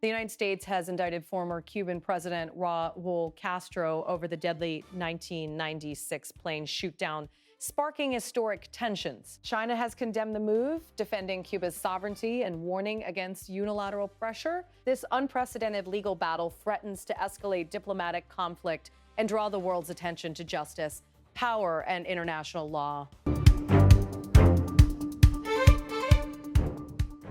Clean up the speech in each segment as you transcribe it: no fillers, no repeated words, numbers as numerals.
The United States has indicted former Cuban President Raul Castro over the deadly 1996 plane shoot-down, sparking historic tensions. China has condemned the move, defending Cuba's sovereignty and warning against unilateral pressure. This unprecedented legal battle threatens to escalate diplomatic conflict and draw the world's attention to justice, power, and international law.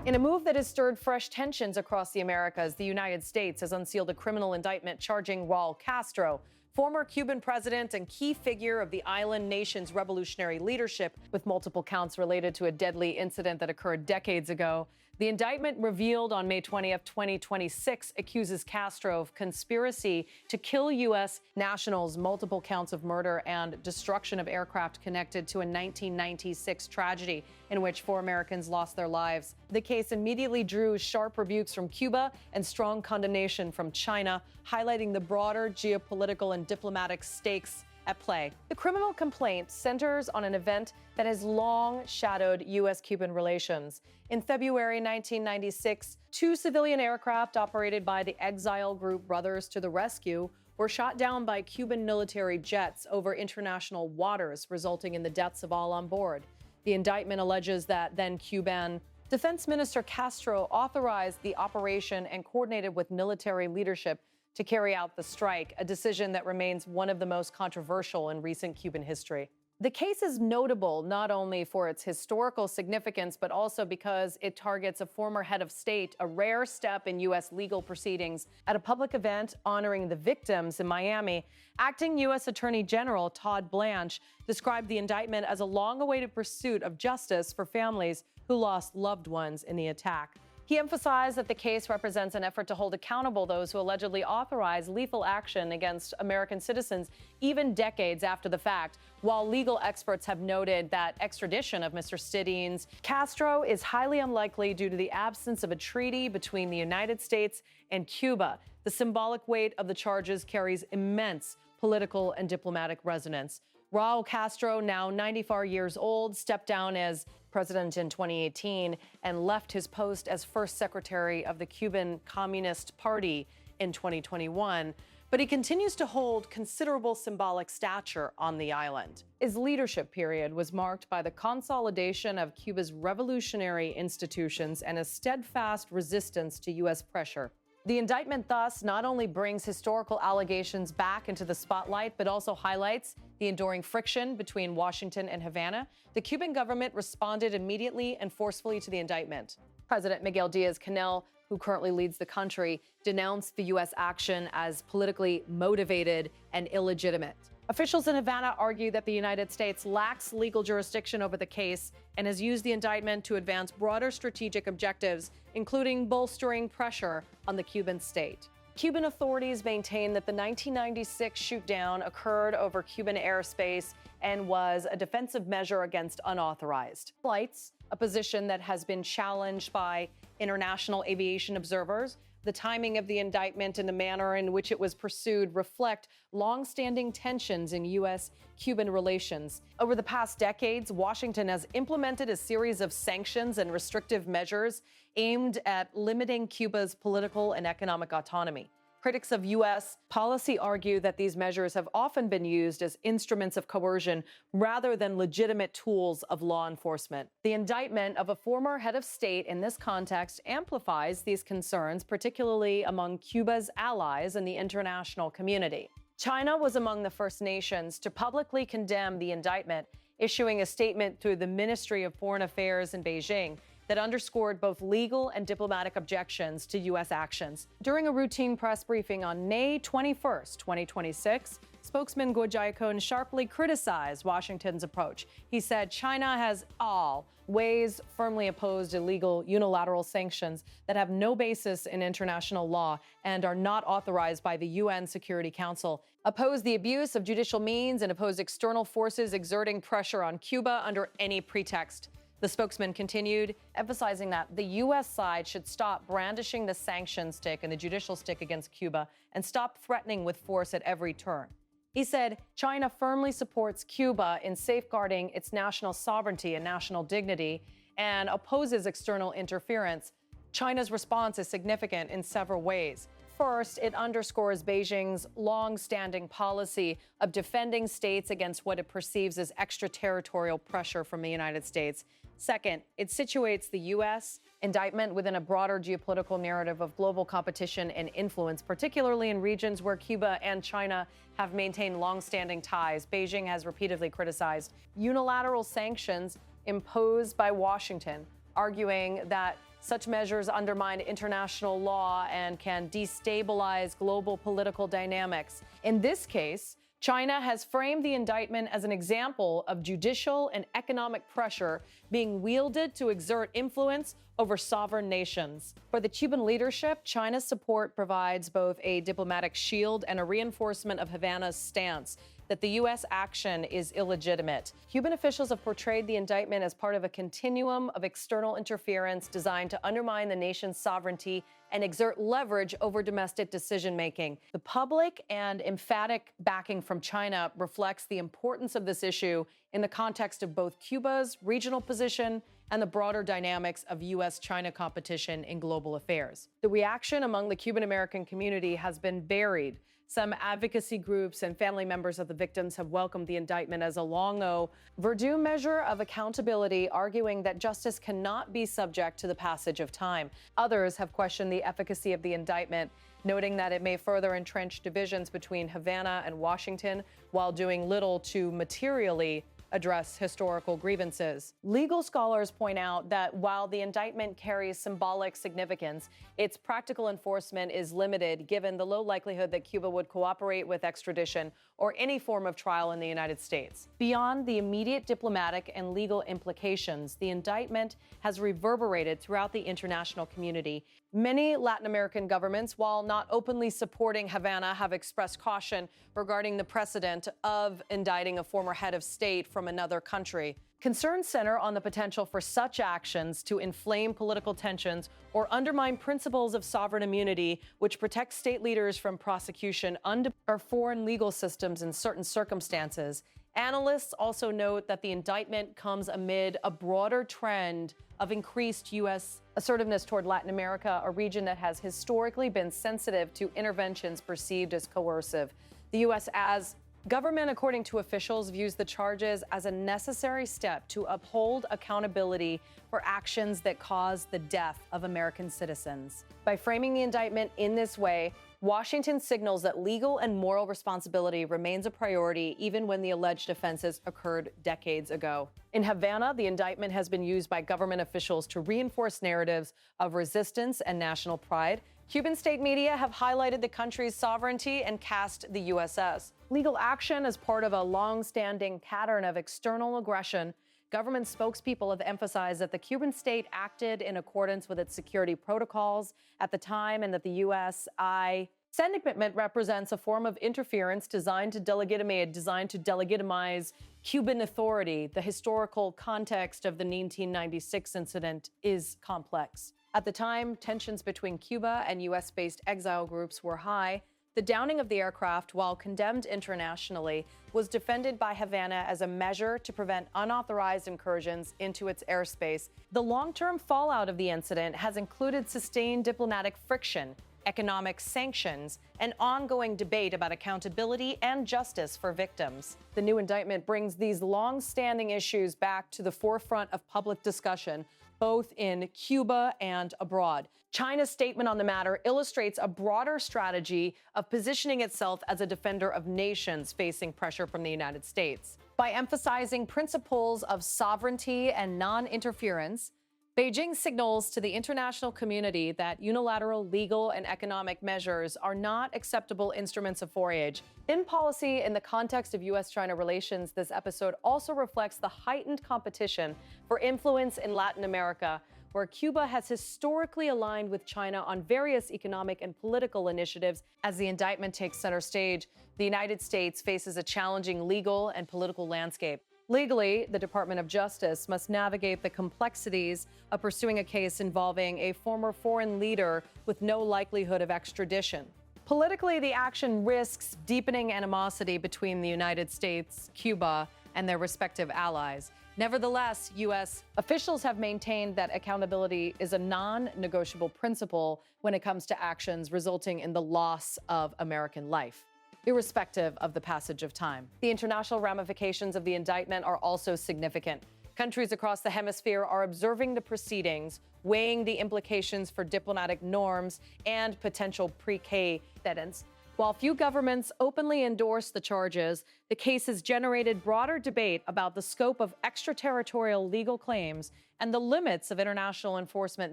In a move that has stirred fresh tensions across the Americas, the United States has unsealed a criminal indictment charging Raul Castro, former Cuban president and key figure of the island nation's revolutionary leadership, with multiple counts related to a deadly incident that occurred decades ago. The indictment, revealed on May 20th, 2026, accuses Castro of conspiracy to kill U.S. nationals, multiple counts of murder, and destruction of aircraft connected to a 1996 tragedy in which 4 Americans lost their lives. The case immediately drew sharp rebukes from Cuba and strong condemnation from China, highlighting the broader geopolitical and diplomatic stakes at play. The criminal complaint centers on an event that has long shadowed U.S.-Cuban relations. In February 1996, 2 civilian aircraft operated by the exile group Brothers to the Rescue were shot down by Cuban military jets over international waters, resulting in the deaths of all on board. The indictment alleges that then Cuban Defense Minister Castro authorized the operation and coordinated with military leadership to carry out the strike, a decision that remains one of the most controversial in recent Cuban history. The case is notable not only for its historical significance, but also because it targets a former head of state, a rare step in U.S. legal proceedings. At a public event honoring the victims in Miami, acting U.S. Attorney General Todd Blanche described the indictment as a long-awaited pursuit of justice for families who lost loved ones in the attack. He emphasized that the case represents an effort to hold accountable those who allegedly authorized lethal action against American citizens even decades after the fact, while legal experts have noted that extradition of Mr. Stidines Castro is highly unlikely due to the absence of a treaty between the United States and Cuba. The symbolic weight of the charges carries immense political and diplomatic resonance. Raul Castro, now 94 years old, stepped down as president in 2018 and left his post as first secretary of the Cuban Communist Party in 2021. But he continues to hold considerable symbolic stature on the island. His leadership period was marked by the consolidation of Cuba's revolutionary institutions and a steadfast resistance to U.S. pressure. The indictment thus not only brings historical allegations back into the spotlight, but also highlights the enduring friction between Washington and Havana. The Cuban government responded immediately and forcefully to the indictment. President Miguel Diaz-Canel, who currently leads the country, denounced the U.S. action as politically motivated and illegitimate. Officials in Havana argue that the United States lacks legal jurisdiction over the case and has used the indictment to advance broader strategic objectives, including bolstering pressure on the Cuban state. Cuban authorities maintain that the 1996 shoot-down occurred over Cuban airspace and was a defensive measure against unauthorized flights, a position that has been challenged by international aviation observers. The timing of the indictment and the manner in which it was pursued reflect long-standing tensions in U.S.-Cuban relations. Over the past decades, Washington has implemented a series of sanctions and restrictive measures aimed at limiting Cuba's political and economic autonomy. Critics of U.S. policy argue that these measures have often been used as instruments of coercion rather than legitimate tools of law enforcement. The indictment of a former head of state in this context amplifies these concerns, particularly among Cuba's allies in the international community. China was among the first nations to publicly condemn the indictment, issuing a statement through the Ministry of Foreign Affairs in Beijing that underscored both legal and diplomatic objections to U.S. actions. During a routine press briefing on May 21, 2026, spokesman Guo Jiakun sharply criticized Washington's approach. He said China has always firmly opposed illegal unilateral sanctions that have no basis in international law and are not authorized by the UN Security Council, opposed the abuse of judicial means, and opposed external forces exerting pressure on Cuba under any pretext. The spokesman continued, emphasizing that the U.S. side should stop brandishing the sanction stick and the judicial stick against Cuba and stop threatening with force at every turn. He said China firmly supports Cuba in safeguarding its national sovereignty and national dignity and opposes external interference, China's response is significant in several ways. First, it underscores Beijing's long-standing policy of defending states against what it perceives as extraterritorial pressure from the United States. Second, it situates the U.S. indictment within a broader geopolitical narrative of global competition and influence, particularly in regions where Cuba and China have maintained long-standing ties. Beijing has repeatedly criticized unilateral sanctions imposed by Washington, arguing that such measures undermine international law and can destabilize global political dynamics. In this case, China has framed the indictment as an example of judicial and economic pressure being wielded to exert influence over sovereign nations. For the Cuban leadership, China's support provides both a diplomatic shield and a reinforcement of Havana's stance that the U.S. action is illegitimate. Cuban officials have portrayed the indictment as part of a continuum of external interference designed to undermine the nation's sovereignty and exert leverage over domestic decision-making. The public and emphatic backing from China reflects the importance of this issue in the context of both Cuba's regional position and the broader dynamics of U.S.-China competition in global affairs. The reaction among the Cuban-American community has been varied. Some advocacy groups and family members of the victims have welcomed the indictment as a long overdue measure of accountability, arguing that justice cannot be subject to the passage of time. Others have questioned the efficacy of the indictment, noting that it may further entrench divisions between Havana and Washington while doing little to materially address historical grievances. Legal scholars point out that while the indictment carries symbolic significance, its practical enforcement is limited given the low likelihood that Cuba would cooperate with extradition or any form of trial in the United States. Beyond the immediate diplomatic and legal implications, the indictment has reverberated throughout the international community. Many Latin American governments, while not openly supporting Havana, have expressed caution regarding the precedent of indicting a former head of state from another country. Concerns center on the potential for such actions to inflame political tensions or undermine principles of sovereign immunity, which protect state leaders from prosecution under foreign legal systems in certain circumstances. Analysts also note that the indictment comes amid a broader trend of increased U.S. assertiveness toward Latin America, a region that has historically been sensitive to interventions perceived as coercive. The U.S. as government, according to officials, views the charges as a necessary step to uphold accountability for actions that caused the death of American citizens. By framing the indictment in this way, Washington signals that legal and moral responsibility remains a priority even when the alleged offenses occurred decades ago. In Havana, the indictment has been used by government officials to reinforce narratives of resistance and national pride. Cuban state media have highlighted the country's sovereignty and cast the USS. Legal action as part of a long-standing pattern of external aggression. Government spokespeople have emphasized that the Cuban state acted in accordance with its security protocols at the time and that the U.S.I. indictment represents a form of interference designed to delegitimize Cuban authority. The historical context of the 1996 incident is complex. At the time, tensions between Cuba and U.S.-based exile groups were high. The downing of the aircraft, while condemned internationally, was defended by Havana as a measure to prevent unauthorized incursions into its airspace. The long-term fallout of the incident has included sustained diplomatic friction, economic sanctions, and ongoing debate about accountability and justice for victims. The new indictment brings these long-standing issues back to the forefront of public discussion, both in Cuba and abroad. China's statement on the matter illustrates a broader strategy of positioning itself as a defender of nations facing pressure from the United States. By emphasizing principles of sovereignty and non-interference, Beijing signals to the international community that unilateral legal and economic measures are not acceptable instruments of forage. In policy, in the context of U.S.-China relations, this episode also reflects the heightened competition for influence in Latin America, where Cuba has historically aligned with China on various economic and political initiatives. As the indictment takes center stage, the United States faces a challenging legal and political landscape. Legally, the Department of Justice must navigate the complexities of pursuing a case involving a former foreign leader with no likelihood of extradition. Politically, the action risks deepening animosity between the United States, Cuba, and their respective allies. Nevertheless, U.S. officials have maintained that accountability is a non-negotiable principle when it comes to actions resulting in the loss of American life, irrespective of the passage of time. The international ramifications of the indictment are also significant. Countries across the hemisphere are observing the proceedings, weighing the implications for diplomatic norms and potential precedents. While few governments openly endorse the charges, the case has generated broader debate about the scope of extraterritorial legal claims and the limits of international enforcement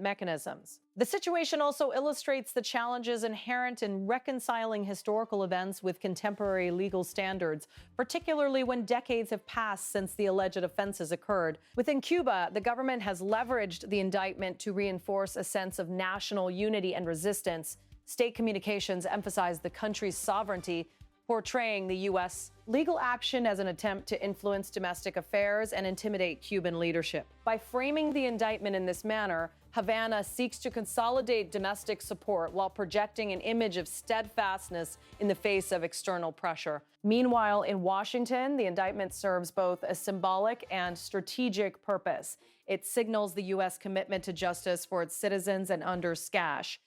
mechanisms. The situation also illustrates the challenges inherent in reconciling historical events with contemporary legal standards, particularly when decades have passed since the alleged offenses occurred. Within Cuba, the government has leveraged the indictment to reinforce a sense of national unity and resistance. State communications emphasize the country's sovereignty, portraying the U.S. legal action as an attempt to influence domestic affairs and intimidate Cuban leadership. By framing the indictment in this manner, Havana seeks to consolidate domestic support while projecting an image of steadfastness in the face of external pressure. Meanwhile, in Washington, the indictment serves both a symbolic and strategic purpose. It signals the U.S. commitment to justice for its citizens and underscores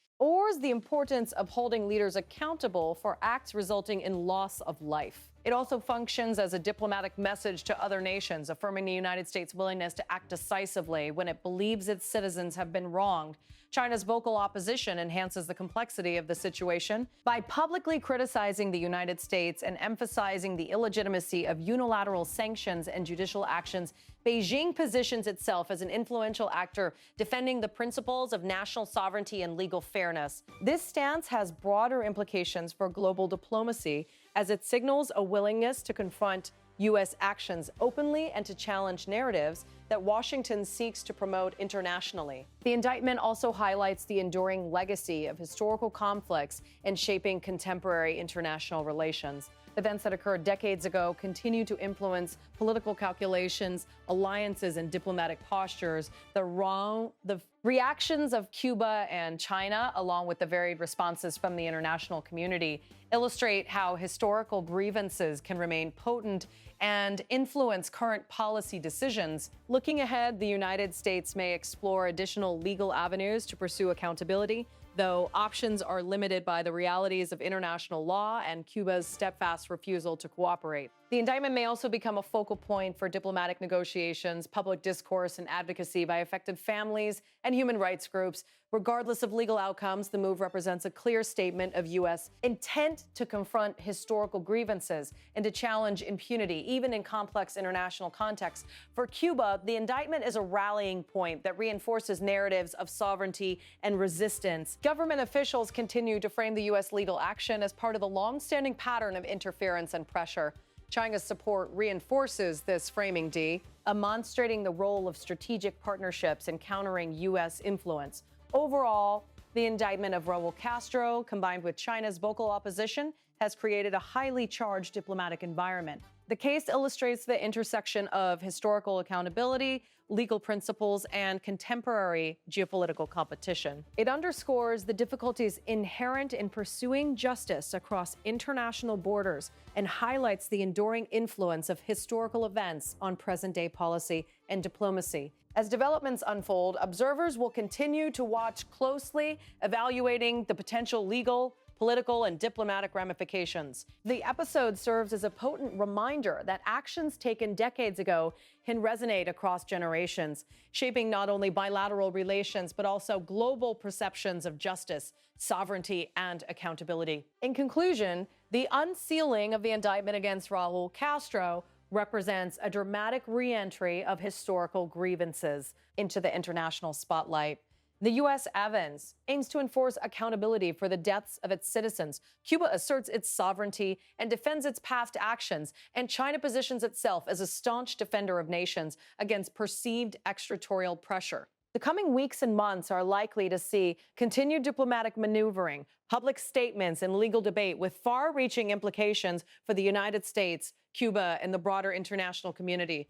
the importance of holding leaders accountable for acts resulting in loss of life. It also functions as a diplomatic message to other nations, affirming the United States' willingness to act decisively when it believes its citizens have been wronged. China's vocal opposition enhances the complexity of the situation. By publicly criticizing the United States and emphasizing the illegitimacy of unilateral sanctions and judicial actions, Beijing positions itself as an influential actor defending the principles of national sovereignty and legal fairness. This stance has broader implications for global diplomacy as it signals a willingness to confront U.S. actions openly and to challenge narratives that Washington seeks to promote internationally. The indictment also highlights the enduring legacy of historical conflicts in shaping contemporary international relations. Events that occurred decades ago continue to influence political calculations, alliances, and diplomatic postures. The reactions of Cuba and China, along with the varied responses from the international community, illustrate how historical grievances can remain potent and influence current policy decisions. Looking ahead, the United States may explore additional legal avenues to pursue accountability, though options are limited by the realities of international law and Cuba's steadfast refusal to cooperate. The indictment may also become a focal point for diplomatic negotiations, public discourse, and advocacy by affected families and human rights groups. Regardless of legal outcomes, the move represents a clear statement of U.S. intent to confront historical grievances and to challenge impunity, even in complex international contexts. For Cuba, the indictment is a rallying point that reinforces narratives of sovereignty and resistance. Government officials continue to frame the U.S. legal action as part of the long-standing pattern of interference and pressure. China's support reinforces this framing, demonstrating the role of strategic partnerships in countering U.S. influence. Overall, the indictment of Raul Castro, combined with China's vocal opposition, has created a highly charged diplomatic environment. The case illustrates the intersection of historical accountability, legal principles, and contemporary geopolitical competition. It underscores the difficulties inherent in pursuing justice across international borders and highlights the enduring influence of historical events on present-day policy and diplomacy. As developments unfold, observers will continue to watch closely, evaluating the potential legal, political, and diplomatic ramifications. The episode serves as a potent reminder that actions taken decades ago can resonate across generations, shaping not only bilateral relations, but also global perceptions of justice, sovereignty, and accountability. In conclusion, the unsealing of the indictment against Raul Castro represents a dramatic re-entry of historical grievances into the international spotlight. The U.S. aims to enforce accountability for the deaths of its citizens. Cuba asserts its sovereignty and defends its past actions, and China positions itself as a staunch defender of nations against perceived extraterritorial pressure. The coming weeks and months are likely to see continued diplomatic maneuvering, public statements, and legal debate with far-reaching implications for the United States, Cuba, and the broader international community.